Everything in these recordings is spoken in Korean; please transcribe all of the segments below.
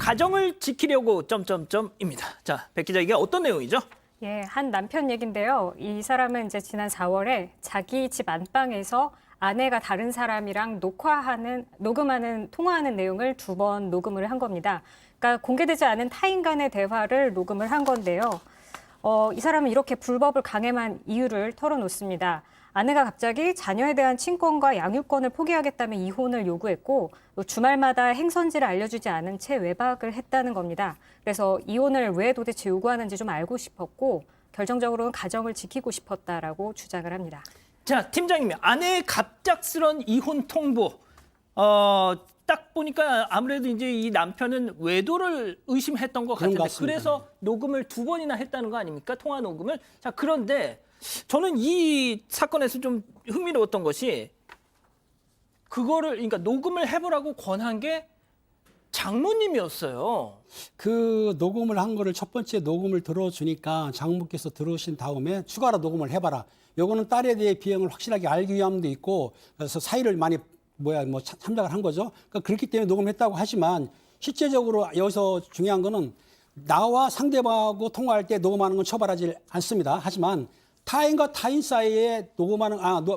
가정을 지키려고 점점점입니다. 자, 백 기자 이게 어떤 내용이죠? 예, 한 남편 얘긴데요. 이 사람은 이제 지난 4월에 자기 집 안방에서 아내가 다른 사람이랑 통화하는 내용을 2번 녹음을 한 겁니다. 그러니까 공개되지 않은 타인 간의 대화를 녹음을 한 건데요. 이 사람은 이렇게 불법을 강행한 이유를 털어놓습니다. 아내가 갑자기 자녀에 대한 친권과 양육권을 포기하겠다며 이혼을 요구했고 또 주말마다 행선지를 알려주지 않은 채 외박을 했다는 겁니다. 그래서 이혼을 왜 도대체 요구하는지 좀 알고 싶었고 결정적으로는 가정을 지키고 싶었다라고 주장을 합니다. 자, 팀장님, 아내의 갑작스런 이혼 통보. 딱 보니까 아무래도 이제 이 남편은 외도를 의심했던 것 같은데 그래서 녹음을 2번이나 했다는 거 아닙니까? 통화 녹음을. 자, 그런데 저는 이 사건에서 좀 흥미로웠던 것이 그러니까 녹음을 해보라고 권한 게 장모님이었어요. 그 녹음을 한 거를 첫 번째 녹음을 들어주니까 장모께서 들어오신 다음에 추가로 녹음을 해봐라. 요거는 딸에 대해 비용을 확실하게 알기 위함도 있고 그래서 사의를 많이 참작을 한 거죠. 그러니까 그렇기 때문에 녹음했다고 하지만 실제적으로 여기서 중요한 거는 나와 상대방하고 통화할 때 녹음하는 건 처벌하지 않습니다. 하지만 타인과 타인 사이에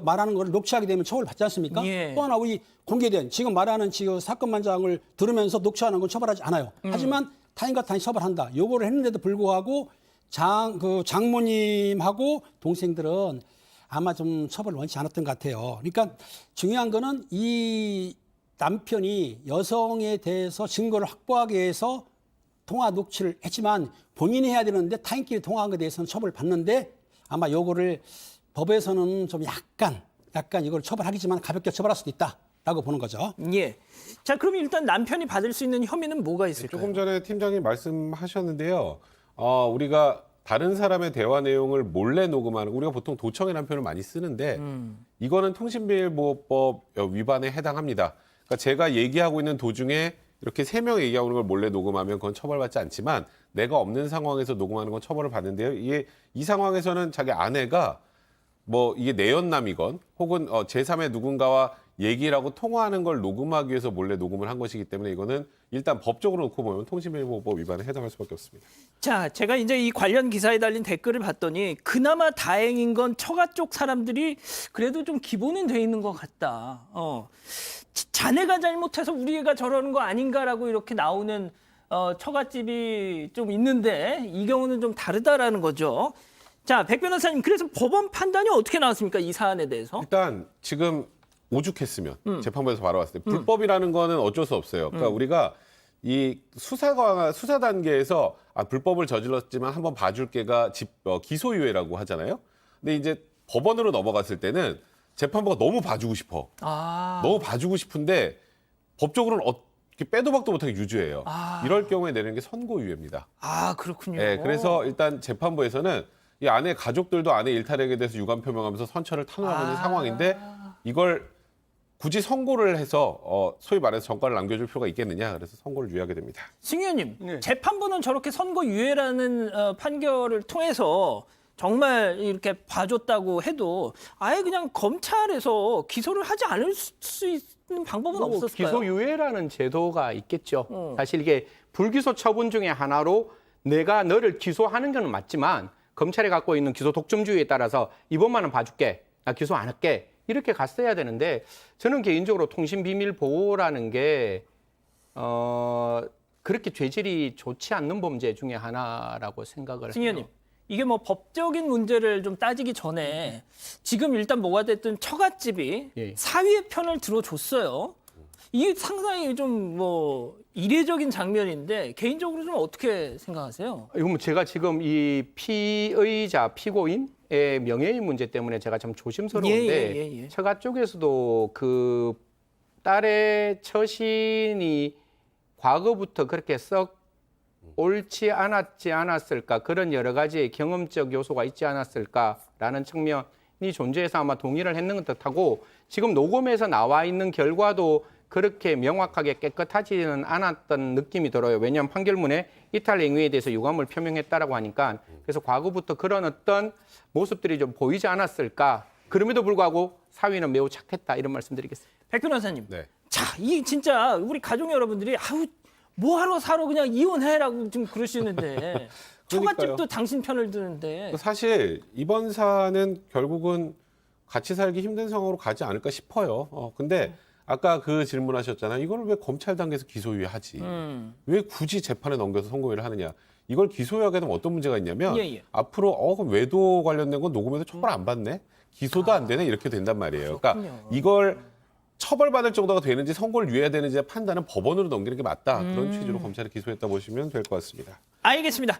말하는 걸 녹취하게 되면 처벌받지 않습니까? 예. 또 하나 우리 공개된 지금 말하는 지금 사건만장을 들으면서 녹취하는 건 처벌하지 않아요. 하지만 타인과 타인 처벌한다. 요거를 했는데도 불구하고 장모님하고 동생들은 아마 좀 처벌을 원치 않았던 것 같아요. 그러니까 중요한 거는 이 남편이 여성에 대해서 증거를 확보하기 위해서 통화 녹취를 했지만 본인이 해야 되는데 타인끼리 통화한 것에 대해서는 처벌을 받는데 아마 요거를 법에서는 좀 약간 이걸 처벌하겠지만 가볍게 처벌할 수도 있다라고 보는 거죠. 예. 자, 그럼 일단 남편이 받을 수 있는 혐의는 뭐가 있을까요? 조금 전에 팀장님 말씀하셨는데요. 우리가 다른 사람의 대화 내용을 몰래 녹음하는 우리가 보통 도청이라는 표현을 많이 쓰는데 이거는 통신비밀보호법 위반에 해당합니다. 그러니까 제가 얘기하고 있는 도중에 이렇게 3명 얘기하고 있는 걸 몰래 녹음하면 그건 처벌받지 않지만 내가 없는 상황에서 녹음하는 건 처벌을 받는데요. 이 상황에서는 자기 아내가 이게 내연남이건 혹은 제3의 누군가와 얘기를 하고 통화하는 걸 녹음하기 위해서 몰래 녹음을 한 것이기 때문에 이거는 일단 법적으로 놓고 보면 통신비밀보호법 위반에 해당할 수밖에 없습니다. 자, 제가 이제 이 관련 기사에 달린 댓글을 봤더니 그나마 다행인 건 처가 쪽 사람들이 그래도 좀 기본은 돼 있는 것 같다. 자네가 잘못해서 우리 애가 저러는 거 아닌가라고 이렇게 나오는 처갓집이 좀 있는데 이 경우는 좀 다르다라는 거죠. 자, 백 변호사님, 그래서 법원 판단이 어떻게 나왔습니까? 이 사안에 대해서? 일단 지금 오죽했으면 재판부에서 바로 왔을 때 불법이라는 거는 어쩔 수 없어요. 그러니까 우리가 이 수사 단계에서 불법을 저질렀지만 한번 봐줄게가 기소유예라고 하잖아요. 근데 이제 법원으로 넘어갔을 때는 재판부가 너무 봐주고 싶어. 너무 봐주고 싶은데 법적으로는 빼도 박도 못하게 유죄예요. 이럴 경우에 내리는 게 선고유예입니다. 그렇군요. 네, 그래서 일단 재판부에서는 이 아내 가족들도 아내 일탈액에 대해서 유감 표명하면서 선처를 탄원하고 있는 상황인데 이걸 굳이 선고를 해서 소위 말해서 전과를 남겨줄 필요가 있겠느냐. 그래서 선고를 유예하게 됩니다. 승 의원님, 네. 재판부는 저렇게 선고유예라는 판결을 통해서 정말 이렇게 봐줬다고 해도 아예 그냥 검찰에서 기소를 하지 않을 수 있는 방법은 없었을까요? 기소유예라는 제도가 있겠죠. 사실 이게 불기소 처분 중에 하나로 내가 너를 기소하는 건 맞지만 검찰이 갖고 있는 기소 독점주의에 따라서 이번만은 봐줄게, 나 기소 안 할게 이렇게 갔어야 되는데 저는 개인적으로 통신비밀 보호라는 게 그렇게 죄질이 좋지 않는 범죄 중에 하나라고 생각을 승 해요. 의원님, 이게 법적인 문제를 좀 따지기 전에 지금 일단 뭐가 됐든 처갓집이 예. 사위의 편을 들어줬어요. 이게 상당히 좀 이례적인 장면인데 개인적으로 좀 어떻게 생각하세요? 이건 제가 지금 이 피고인의 명예의 문제 때문에 제가 참 조심스러운데 예. 처가 쪽에서도 그 딸의 처신이 과거부터 그렇게 썩 옳지 않았을까 그런 여러 가지의 경험적 요소가 있지 않았을까라는 측면이 존재해서 아마 동의를 했는 듯하고 지금 녹음에서 나와 있는 결과도 그렇게 명확하게 깨끗하지는 않았던 느낌이 들어요. 왜냐하면 판결문에 이탈 행위에 대해서 유감을 표명했다라고 하니까 그래서 과거부터 그런 어떤 모습들이 좀 보이지 않았을까. 그럼에도 불구하고 사위는 매우 착했다 이런 말씀드리겠습니다. 백 변호사님. 네. 자, 이 진짜 우리 가족 여러분들이 뭐하러 사러 그냥 이혼해라고 좀 그러시는데 처갓집도 당신 편을 드는데 사실 이번 사안은 결국은 같이 살기 힘든 상황으로 가지 않을까 싶어요. 근데 아까 그 질문하셨잖아요. 이걸 왜 검찰 단계에서 기소유예하지? 왜 굳이 재판에 넘겨서 선고유예를 하느냐? 이걸 기소유예하게 되면 어떤 문제가 있냐면 예. 앞으로 그럼 외도 관련된 건 녹음해도 처벌 안 받네? 기소도 안 되네? 이렇게 된단 말이에요. 그러니까 이걸 처벌받을 정도가 되는지 선고를 유예해야 되는지 판단은 법원으로 넘기는 게 맞다. 그런 취지로 검찰이 기소했다 보시면 될 것 같습니다. 알겠습니다.